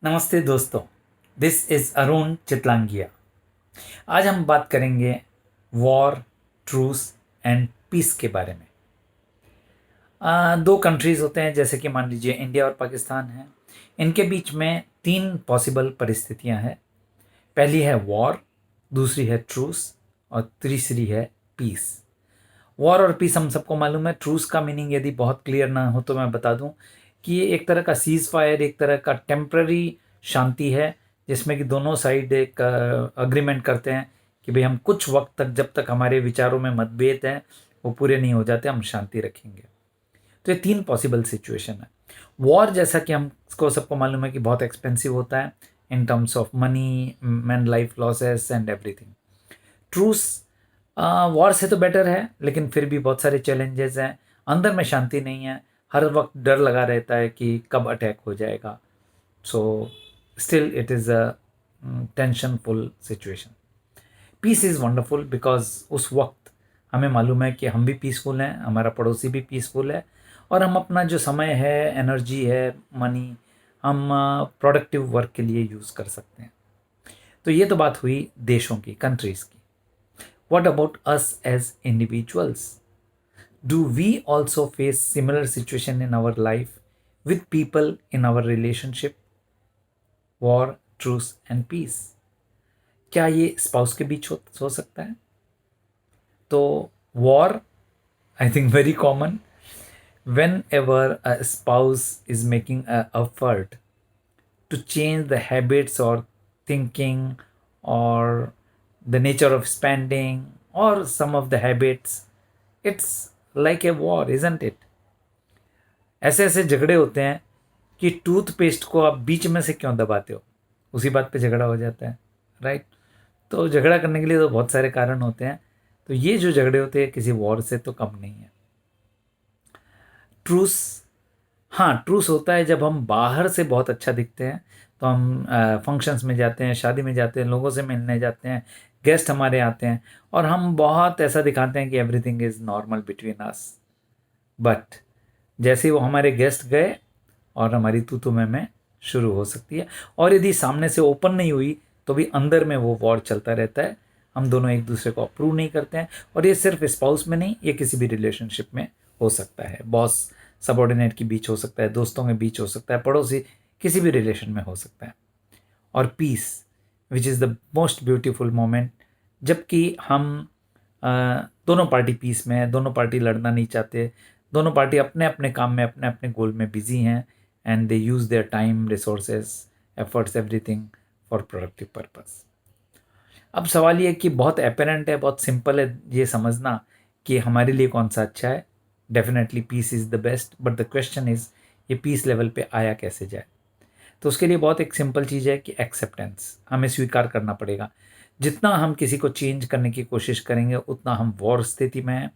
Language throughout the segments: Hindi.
नमस्ते दोस्तों, दिस इज़ अरुण चितलांगिया। आज हम बात करेंगे वॉर, ट्रूस एंड पीस के बारे में। दो कंट्रीज़ होते हैं, जैसे कि मान लीजिए इंडिया और पाकिस्तान है। इनके बीच में तीन पॉसिबल परिस्थितियां हैं। पहली है वॉर, दूसरी है ट्रूस और तीसरी है पीस। वॉर और पीस हम सबको मालूम है। ट्रूस का मीनिंग यदि बहुत क्लियर ना हो तो मैं बता दूं कि ये एक तरह का सीज फायर, एक तरह का टेम्प्ररी शांति है, जिसमें कि दोनों साइड एक अग्रीमेंट करते हैं कि भाई हम कुछ वक्त तक, जब तक हमारे विचारों में मतभेद हैं वो पूरे नहीं हो जाते, हम शांति रखेंगे। तो ये तीन पॉसिबल सिचुएशन है। वॉर, जैसा कि हमको सबको मालूम है कि बहुत एक्सपेंसिव होता है in terms of money, man life losses and everything. Truce war से तो बेटर है, लेकिन फिर भी बहुत सारे चैलेंजेस हैं। अंदर में शांति नहीं है, हर वक्त डर लगा रहता है कि कब अटैक हो जाएगा। So still it is a tensionful situation. Peace is wonderful because उस वक्त हमें मालूम है कि हम भी पीसफुल हैं, हमारा पड़ोसी भी पीसफुल है, और हम अपना जो समय है, एनर्जी है, मनी, हम प्रोडक्टिव वर्क के लिए यूज़ कर सकते हैं। तो ये तो बात हुई देशों की, कंट्रीज़ की। What about us as individuals? Do we also face similar situation in our life with people in our relationship? War, truce and peace. क्या ये स्पाउस के बीच हो सकता है? तो war, I think very common. Whenever a spouse is making an effort to change the habits or thinking or the nature of spending or some of the habits, it's like a war, isn't it? ऐसे ऐसे झगड़े होते हैं कि टूथपेस्ट को आप बीच में से क्यों दबाते हो, उसी बात पे झगड़ा हो जाता है, राइट? तो झगड़ा करने के लिए तो बहुत सारे कारण होते हैं। तो ये जो झगड़े होते हैं किसी वॉर से तो कम नहीं है। ट्रूस, हाँ, ट्रूस होता है जब हम बाहर से बहुत अच्छा दिखते हैं, तो हम फंक्शंस में जाते हैं, शादी में जाते हैं, लोगों से मिलने जाते हैं, गेस्ट हमारे आते हैं, और हम बहुत ऐसा दिखाते हैं कि everything is normal between us. But जैसे ही वो हमारे गेस्ट गए और हमारी तू तू मैं शुरू हो सकती है। और यदि सामने से ओपन नहीं हुई तो भी अंदर में वो वॉर चलता रहता है। हम दोनों एक दूसरे को अप्रूव नहीं करते हैं, और ये सिर्फ स्पाउस में नहीं, ये किसी भी रिलेशनशिप में हो सकता है। बॉस सबॉर्डिनेट के बीच हो सकता है, दोस्तों के बीच हो सकता है, पड़ोसी, किसी भी रिलेशन में हो सकता है। और peace, which is the most beautiful moment, जबकि हम दोनों पार्टी पीस में है, दोनों पार्टी लड़ना नहीं चाहते, दोनों पार्टी अपने अपने काम में, अपने अपने गोल में बिजी हैं, and they use their time, resources, efforts, everything for productive purpose. अब सवाल ये है कि बहुत अपेरेंट है, बहुत सिंपल है ये समझना कि हमारे लिए कौन सा अच्छा है। Definitely peace is the best, but the question is ये पीस लेवल पे आया कैसे जाए। तो उसके लिए बहुत एक सिंपल चीज़ है कि एक्सेप्टेंस, हमें स्वीकार करना पड़ेगा। जितना हम किसी को चेंज करने की कोशिश करेंगे उतना हम वॉर स्थिति में हैं।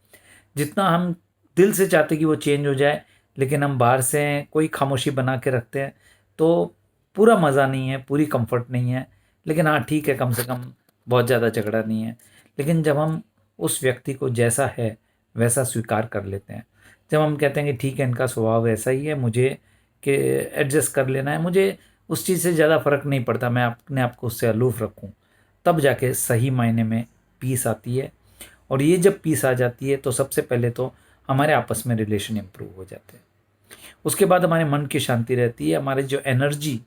जितना हम दिल से चाहते कि वो चेंज हो जाए, लेकिन हम बाहर से कोई खामोशी बना के रखते हैं, तो पूरा मज़ा नहीं है, पूरी कंफर्ट नहीं है। लेकिन हाँ, ठीक है, कम से कम बहुत ज़्यादा झगड़ा नहीं है। लेकिन जब हम उस व्यक्ति को जैसा है वैसा स्वीकार कर लेते हैं, जब हम कहते हैं कि ठीक है, इनका स्वभाव ऐसा ही है, मुझे कि एडजस्ट कर लेना है, मुझे उस चीज़ से ज़्यादा फ़र्क नहीं पड़ता, मैं अपने आप को उससे अलूफ़ रखूँ, तब जाके सही मायने में पीस आती है। और ये जब पीस आ जाती है तो सबसे पहले तो हमारे आपस में रिलेशन इम्प्रूव हो जाते हैं। उसके बाद हमारे मन की शांति रहती है, हमारी जो एनर्जी,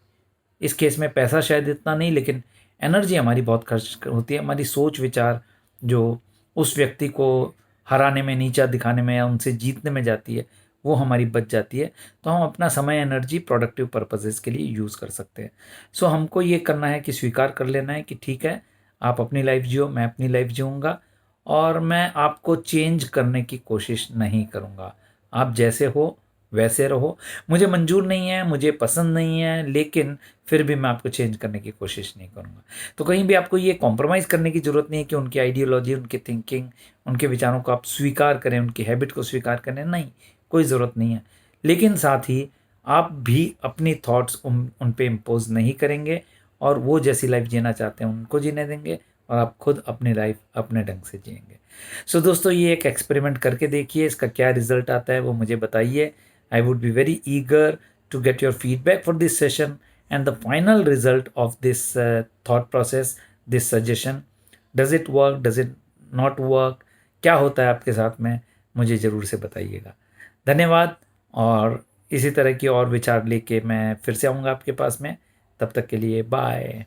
इस केस में पैसा शायद इतना नहीं, लेकिन एनर्जी हमारी बहुत खर्च होती है। हमारी सोच विचार जो उस व्यक्ति को हराने में, नीचा दिखाने में या उनसे जीतने में जाती है, वो हमारी बच जाती है। तो हम अपना समय, एनर्जी प्रोडक्टिव पर्पसेस के लिए यूज़ कर सकते हैं। सो हमको ये करना है कि स्वीकार कर लेना है कि ठीक है, आप अपनी लाइफ जियो, मैं अपनी लाइफ जीऊँगा, और मैं आपको चेंज करने की कोशिश नहीं करूँगा। आप जैसे हो वैसे रहो, मुझे मंजूर नहीं है, मुझे पसंद नहीं है, लेकिन फिर भी मैं आपको चेंज करने की कोशिश नहीं करूँगा। तो कहीं भी आपको ये कॉम्प्रोमाइज़ करने की ज़रूरत नहीं है कि उनकी आइडियोलॉजी, उनकी थिंकिंग, उनके विचारों को आप स्वीकार करें, उनकी हैबिट को स्वीकार करें, नहीं, कोई ज़रूरत नहीं है। लेकिन साथ ही आप भी अपनी थॉट्स उन पे इम्पोज़ नहीं करेंगे, और वो जैसी लाइफ जीना चाहते हैं उनको जीने देंगे, और आप खुद अपनी लाइफ अपने ढंग से जिएंगे। सो दोस्तों, ये एक एक्सपेरिमेंट करके देखिए, इसका क्या रिजल्ट आता है वो मुझे बताइए। I would be very eager to get your feedback for this session, and the final result of this thought process, this suggestion, does it work, does it not work, क्या होता है आपके साथ में, मुझे ज़रूर से बताइएगा। धन्यवाद। और इसी तरह की और विचार लेके मैं फिर से आऊँगा आपके पास में। तब तक के लिए बाय।